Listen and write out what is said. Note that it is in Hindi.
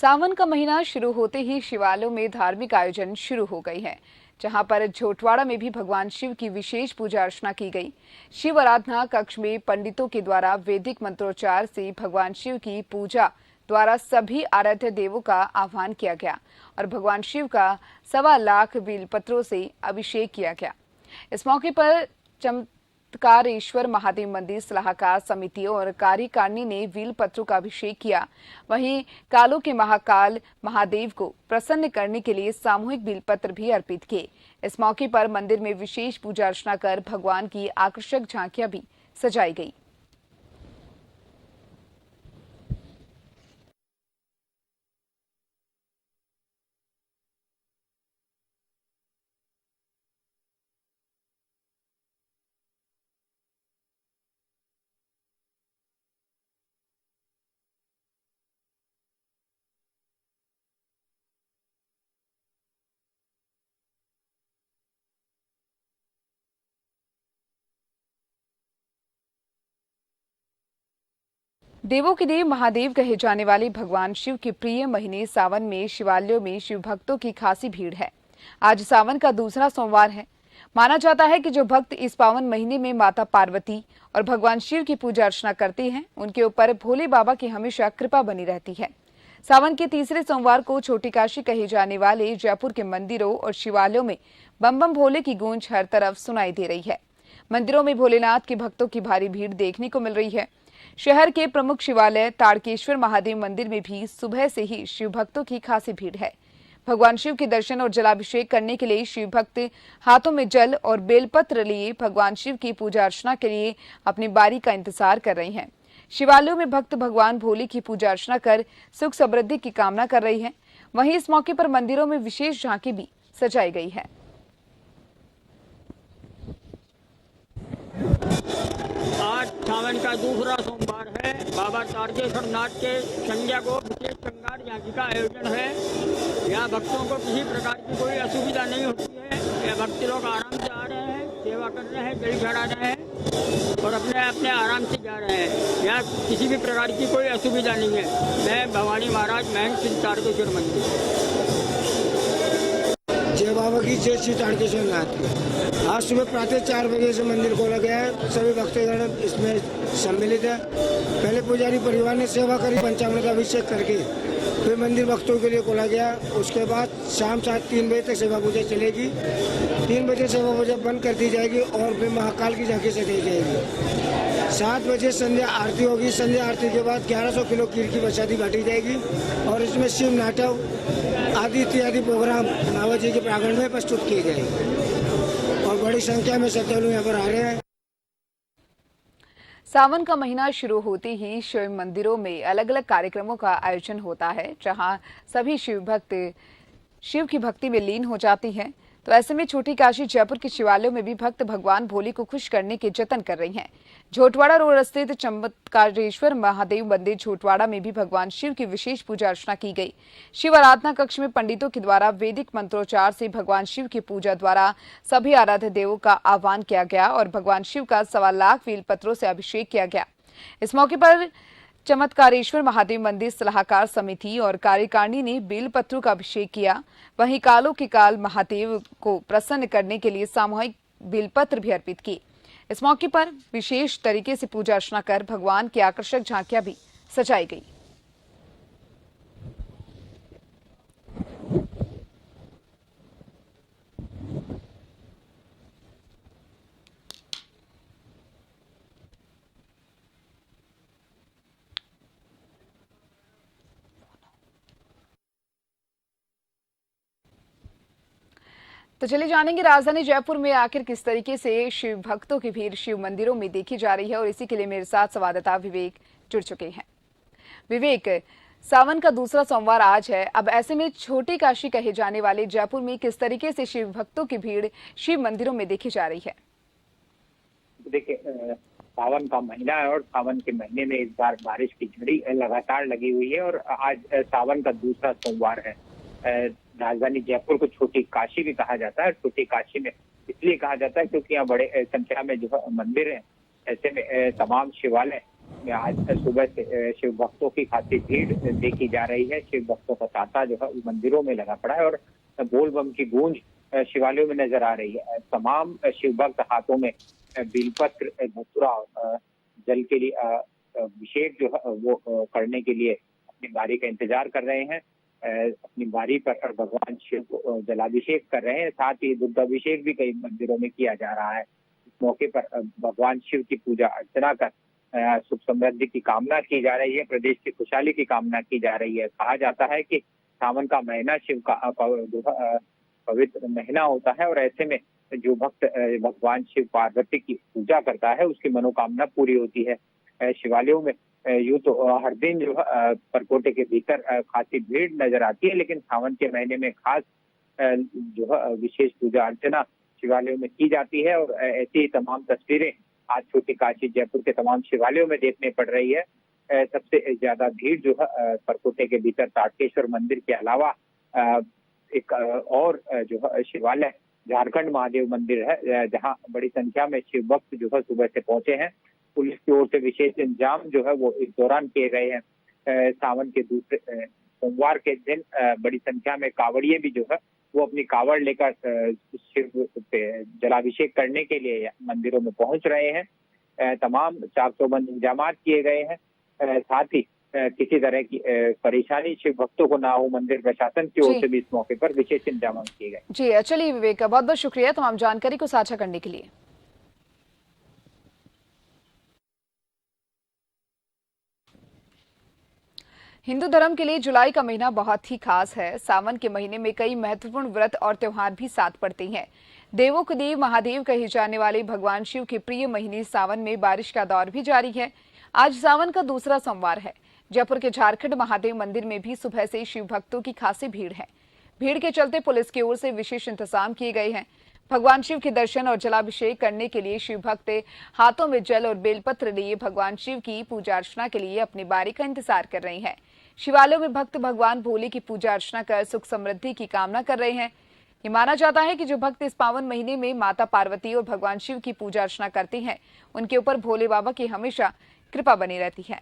सावन का महीना शुरू होते ही शिवालयों में धार्मिक आयोजन शुरू हो गए हैं, जहां पर झोटवाड़ा में भी भगवान शिव की विशेष पूजा अर्चना की गई। शिव आराधना कक्ष में पंडितों के द्वारा वैदिक मंत्रोच्चार से भगवान शिव की पूजा द्वारा सभी आराध्य देवों का आह्वान किया गया और भगवान शिव का 1.25 लाख बेलपत्रों से अभिषेक किया गया। इस मौके पर चमत्कारेश्वर महादेव मंदिर सलाहकार समिति और कार्यकारिणी ने बेल पत्रों का अभिषेक किया। वहीं कालों के महाकाल महादेव को प्रसन्न करने के लिए सामूहिक बेलपत्र भी अर्पित किए। इस मौके पर मंदिर में विशेष पूजा अर्चना कर भगवान की आकर्षक झांकियां भी सजाई गई। देवों के देव महादेव कहे जाने वाले भगवान शिव के प्रिय महीने सावन में शिवालयों में शिव भक्तों की खासी भीड़ है। आज सावन का दूसरा सोमवार है। माना जाता है कि जो भक्त इस पावन महीने में माता पार्वती और भगवान शिव की पूजा अर्चना करते हैं, उनके ऊपर भोले बाबा की हमेशा कृपा बनी रहती है। सावन के तीसरे सोमवार को छोटी काशी कहे जाने वाले जयपुर के मंदिरों और शिवालयों में बम बम भोले की गूंज हर तरफ सुनाई दे रही है। मंदिरों में भोलेनाथ के भक्तों की भारी भीड़ देखने को मिल रही है। शहर के प्रमुख शिवालय ताड़केश्वर महादेव मंदिर में भी सुबह से ही शिव भक्तों की खासी भीड़ है। भगवान शिव के दर्शन और जलाभिषेक करने के लिए शिव भक्त हाथों में जल और बेलपत्र लिए भगवान शिव की पूजा अर्चना के लिए अपनी बारी का इंतजार कर रहे हैं। शिवालयों में भक्त भगवान भोले की पूजा अर्चना कर सुख समृद्धि की कामना कर रही हैं। वहीं इस मौके पर मंदिरों में विशेष झांकी भी सजाई गई है। आज सावन का दूसरा सोमवार है। बाबा तारकेश्वर नाथ के संध्या को विशेष श्रृंगार झांकी का आयोजन है। यहाँ भक्तों को किसी प्रकार की कोई असुविधा नहीं होती है। यह भक्त लोग आराम से आ रहे हैं, सेवा कर रहे हैं, जल चढ़ा रहे हैं और अपने अपने आराम से जा रहे हैं। यहाँ किसी भी प्रकार की कोई असुविधा नहीं है। मैं भवानी महाराज महंत श्री तारकेश्वर मंदिर। जय बाबा की जय श्री तारकेश्वर नाथ की। आज सुबह प्रातः 4 बजे से मंदिर खोला गया है। सभी भक्तगण इसमें सम्मिलित है। पहले पुजारी परिवार ने सेवा करी, पंचामृत का अभिषेक करके फिर मंदिर भक्तों के लिए खोला गया। उसके बाद शाम 3 बजे तक सेवा पूजा चलेगी। 3 बजे सेवा पूजा बंद कर दी जाएगी और फिर महाकाल की झांकी सजाई जाएगी। 7 बजे संध्या आरती होगी। संध्या आरती के बाद 1100 किलो खीर की प्रसादी बांटी जाएगी और इसमें शिव नाटक आदि इत्यादि प्रोग्राम नावाजी के प्रांगण में प्रस्तुत किए जाएंगे और बड़ी संख्या में श्रद्धालु यहाँ पर आ रहे हैं। सावन का महीना शुरू होते ही शिव मंदिरों में अलग अलग कार्यक्रमों का आयोजन होता है, जहां सभी शिव भक्त शिव की भक्ति में लीन हो जाते हैं। तो ऐसे में छोटी काशी जयपुर के शिवालयों में भी भक्त भगवान भोले को खुश करने के जतन कर रही हैं। झोटवाड़ा रोड स्थित चमत्कारेश्वर महादेव मंदिर झोटवाड़ा में भी भगवान शिव की विशेष पूजा अर्चना की गई। शिव आराधना कक्ष में पंडितों के द्वारा वैदिक मंत्रोच्चार से भगवान शिव की पूजा द्वारा सभी आराध्य देवों का आह्वान किया गया और भगवान शिव का 1.25 लाख बेलपत्रों से अभिषेक किया गया। इस मौके पर चमत्कारेश्वर महादेव मंदिर सलाहकार समिति और कार्यकारिणी ने बेलपत्रों का अभिषेक किया। वहीं कालों के काल महादेव को प्रसन्न करने के लिए सामूहिक बेलपत्र भी अर्पित किए। इस मौके पर विशेष तरीके से पूजा अर्चना कर भगवान की आकर्षक झांकियां भी सजाई गई। तो चलिए जानेंगे राजधानी जयपुर में आखिर किस तरीके से शिव भक्तों की भीड़ शिव मंदिरों में देखी जा रही है और इसी के लिए मेरे साथ संवाददाता विवेक जुड़ चुके हैं। विवेक, सावन का दूसरा सोमवार आज है। अब ऐसे में छोटी काशी कहे जाने वाले जयपुर में किस तरीके से शिव भक्तों की भीड़ शिव मंदिरों में देखी जा रही है? देखिए, सावन का महीना है और सावन के महीने में इस बार बारिश की झड़ी लगातार लगी हुई है और आज सावन का दूसरा सोमवार है। राजधानी जयपुर को छोटी काशी भी कहा जाता है। छोटी काशी में इसलिए कहा जाता है क्योंकि यहाँ बड़े संख्या में जो मंदिर हैं, ऐसे में तमाम शिवालय में आज सुबह से शिव भक्तों की खासी भीड़ देखी जा रही है। शिव भक्तों का तांता जो है मंदिरों में लगा पड़ा है और बोल बम की गूंज शिवालयों में नजर आ रही है। तमाम शिव भक्त हाथों में बेलपत्र, धतूरा, जल के लिए अभिषेक जो है वो करने के लिए अपनी बारी का इंतजार कर रहे हैं। अपनी बारी पर भगवान शिव को जलाभिषेक कर रहे हैं। साथ ही दुग्धाभिषेक भी कई मंदिरों में किया जा रहा है। इस मौके पर भगवान शिव की पूजा अर्चना कर सुख समृद्धि की कामना की जा रही है, प्रदेश की खुशहाली की कामना की जा रही है। कहा जाता है कि सावन का महीना शिव का पवित्र महीना होता है और ऐसे में जो भक्त भगवान शिव पार्वती की पूजा करता है उसकी मनोकामना पूरी होती है। शिवालयों में यूं तो हर दिन जो परकोटे के भीतर खासी भीड़ नजर आती है, लेकिन सावन के महीने में खास जो है विशेष पूजा अर्चना शिवालयों में की जाती है और ऐसी ही तमाम तस्वीरें आज छोटी काशी जयपुर के तमाम शिवालयों में देखने पड़ रही है। सबसे ज्यादा भीड़ जो है परकोटे के भीतर ताड़केश्वर मंदिर के अलावा एक और जो है शिवालय झारखंड महादेव मंदिर है, जहां बड़ी संख्या में शिव भक्त जो है सुबह से पहुंचे हैं। पुलिस की ओर से विशेष इंतजाम जो है वो इस दौरान किए गए हैं। सावन के दूसरे सोमवार के दिन बड़ी संख्या में कांवड़िए भी जो है वो अपनी कांवड़ लेकर शिव पे जलाभिषेक करने के लिए मंदिरों में पहुंच रहे हैं। तमाम चाक-चौबंद इंतजाम किए गए हैं। साथ ही किसी तरह की परेशानी शिव भक्तों को ना हो, मंदिर प्रशासन की ओर से भी इस मौके पर विशेष इंतजाम किए गए। जी चलिए विवेक, बहुत बहुत शुक्रिया तमाम जानकारी को साझा करने के लिए। हिंदू धर्म के लिए जुलाई का महीना बहुत ही खास है। सावन के महीने में कई महत्वपूर्ण व्रत और त्योहार भी साथ पड़ते हैं। देवों के देव महादेव कहे जाने वाले भगवान शिव के प्रिय महीने सावन में बारिश का दौर भी जारी है। आज सावन का दूसरा सोमवार है। जयपुर के झारखंड महादेव मंदिर में भी सुबह से शिव भक्तों की खासी भीड़ है। भीड़ के चलते पुलिस की ओर से विशेष इंतजाम किए गए हैं। भगवान शिव के दर्शन और जलाभिषेक करने के लिए शिव भक्त हाथों में जल और बेलपत्र लिए भगवान शिव की पूजा अर्चना के लिए अपनी बारी का इंतजार कर रहे हैं। शिवालयों में भक्त भगवान भोले की पूजा अर्चना कर सुख समृद्धि की कामना कर रहे हैं। ये माना जाता है कि जो भक्त इस पावन महीने में माता पार्वती और भगवान शिव की पूजा अर्चना करते हैं, उनके ऊपर भोले बाबा की हमेशा कृपा बनी रहती है।